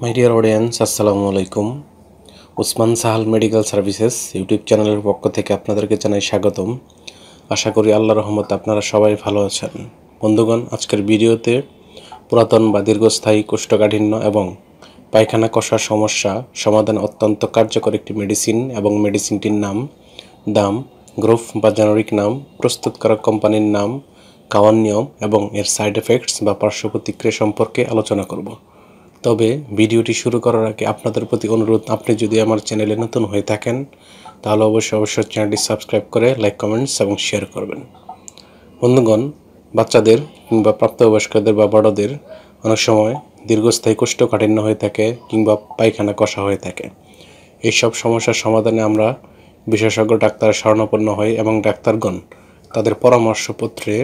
My dear audience, আসসালামু আলাইকুম। Osman Sahal medical services YouTube চ্যানেলের পক্ষ থেকে আপনাদেরকে জানাই স্বাগতম। আশা করি আল্লাহর রহমতে আপনারা সবাই ভালো আছেন। বন্ধুগণ, আজকের ভিডিওতে পুরাতন বা দীর্ঘস্থায়ী কোষ্ঠকাঠিন্য এবং পায়খানা কষার সমস্যা সমাধান অত্যন্ত কার্যকর একটি মেডিসিন এবং মেডিসিনটির নাম, দাম, গ্রুপ বা জেনারিক নাম, প্রস্তুতকারক কোম্পানির নাম, খাওয়ার নিয়ম এবং এর সাইড এফেক্টস বা পার্শ্ব প্রতিক্রিয়া সম্পর্কে আলোচনা করব। তবে ভিডিওটি শুরু করার আগে আপনাদের প্রতি অনুরোধ, আপনি যদি আমার চ্যানেলে নতুন হয়ে থাকেন তাহলে অবশ্যই চ্যানেলটি সাবস্ক্রাইব করে লাইক, কমেন্টস এবং শেয়ার করবেন। বন্ধুগণ, বাচ্চাদের কিংবা প্রাপ্তবয়স্কদের বা বড়দের অনেক সময় দীর্ঘস্থায়ী কোষ্ঠকাঠিন্য হয়ে থাকে কিংবা পায়খানা কষা হয়ে থাকে। এইসব সমস্যার সমাধানে আমরা বিশেষজ্ঞ ডাক্তারের শরণাপন্ন হই এবং ডাক্তারগণ তাদের পরামর্শপত্রে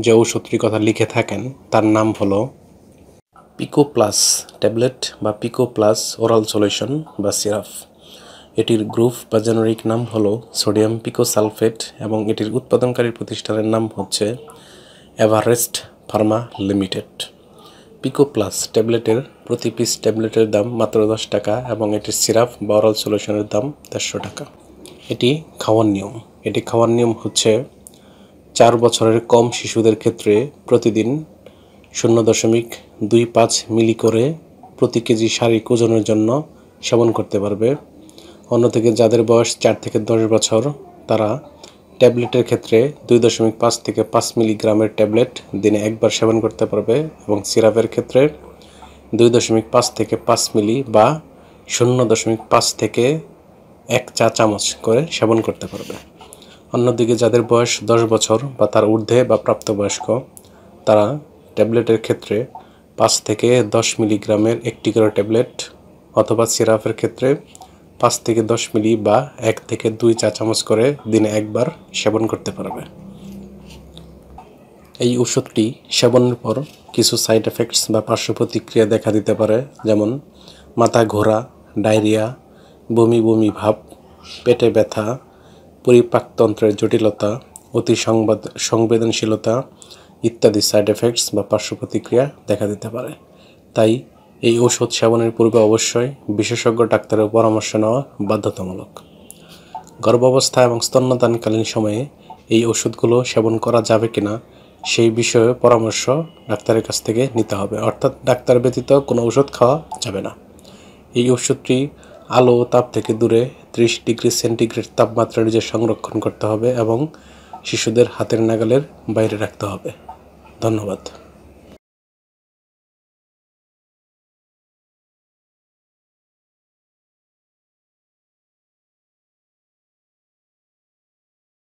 যে ঔষধটির কথা লিখে থাকেন তার নাম হলো পিকো প্লাস ট্যাবলেট বা পিকো প্লাস ওরাল সলিউশন বা সিরাপ। এটির গ্রুপ বা জেনারিক নাম হলো সোডিয়াম পিকোসালফেট এবং এটির উৎপাদনকারী প্রতিষ্ঠানের নাম হচ্ছে এভারেস্ট ফার্মা লিমিটেড। পিকো প্লাস ট্যাবলেটের প্রতি পিস ট্যাবলেটের দাম মাত্র 10 টাকা এবং এটির সিরাপ বা ওরাল সলিউশনের দাম 150 টাকা। এটি খাওয়ার নিয়ম হচ্ছে 4 বছরের কম শিশুদের ক্ষেত্রে প্রতিদিন 0.25 মিলি করে প্রতি কেজি শারীরিক ওজনের জন্য সেবন করতে পারবে। অন্যদিকে যাদের বয়স 4 থেকে 10 বছর তারা ট্যাবলেটের ক্ষেত্রে 2.5 থেকে 5 মিলিগ্রামের ট্যাবলেট দিনে একবার সেবন করতে পারবে এবং সিরাপের ক্ষেত্রে 2.5 থেকে 5 মিলি বা 0.5 থেকে 1 চা চামচ করে সেবন করতে পারবে। অন্যদিকে যাদের বয়স 10 বছর বা তার ঊর্ধ্বে বা প্রাপ্তবয়স্ক তারা ট্যাবলেটের ক্ষেত্রে 5 থেকে 10 মিলিগ্রামের একটি করে ট্যাবলেট অথবা সিরাপের ক্ষেত্রে 5 থেকে 10 মিলি বা 1 থেকে 2 চা চামচ করে দিনে একবার সেবন করতে পারবে। এই ওষুধটি সেবনের পর কিছু সাইড এফেক্টস বা পার্শ্ব প্রতিক্রিয়া দেখা দিতে পারে, যেমন মাথা ঘোরা, ডায়রিয়া, বমি বমি ভাব, পেটে ব্যথা, পরিপাকতন্ত্রের জটিলতা, অতি সংবেদনশীলতা ইত্যাদি সাইড এফেক্টস বা পার্শ্ব প্রতিক্রিয়া দেখা দিতে পারে। তাই এই ওষুধ সেবনের পূর্বে অবশ্যই বিশেষজ্ঞ ডাক্তারের পরামর্শ নেওয়া বাধ্যতামূলক। গর্ভাবস্থা এবং স্তন্যদানকালীন সময়ে এই ওষুধগুলো সেবন করা যাবে কিনা সেই বিষয়ে পরামর্শ ডাক্তারের কাছ থেকে নিতে হবে, অর্থাৎ ডাক্তার ব্যতীত কোনো ওষুধ খাওয়া যাবে না। এই ওষুধটি আলো ও তাপ থেকে দূরে 30 ডিগ্রি সেন্টিগ্রেড তাপমাত্রা নিজে সংরক্ষণ করতে হবে এবং শিশুদের হাতের নাগালের বাইরে রাখতে হবে। ধন্যবাদ।